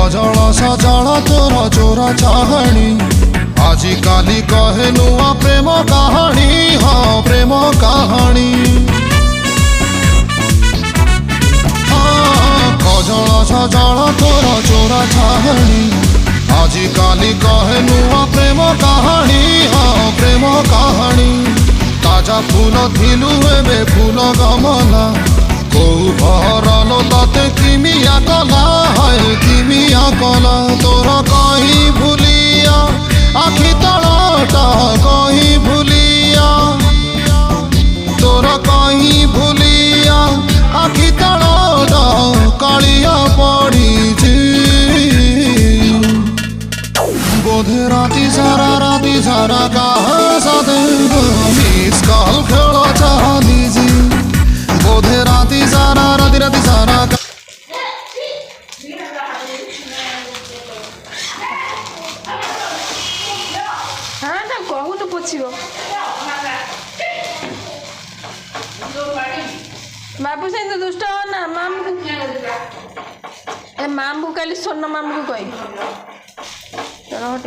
सजल सजल तोर चोरा चाहणी आजी काली कहे नुआ प्रेम कहानी हाँ प्रेम कहानी सजल सजल तोर चोरा चाहणी आजी काली कहे नुआ प्रेम कहानी हाँ प्रेम कहानी ताजा फूल थिलु एबे फूल गमला कौ भरल ताते किमिया कला है किमिया कला तोर कहीं भूलिया आखि तलटा कहीं भूलिया तोर कहीं भूलिया आखि तलटा कालिया पड़ी बोधे राती सारा कहा सादे मिस कॉल खेल चाहली जी बोधे राती सारा हाँ ना कहू तो पोछिबो बाबू से तो दुष्ट हो ना मामू ए मामू काली सोना मामू को कही चलो हट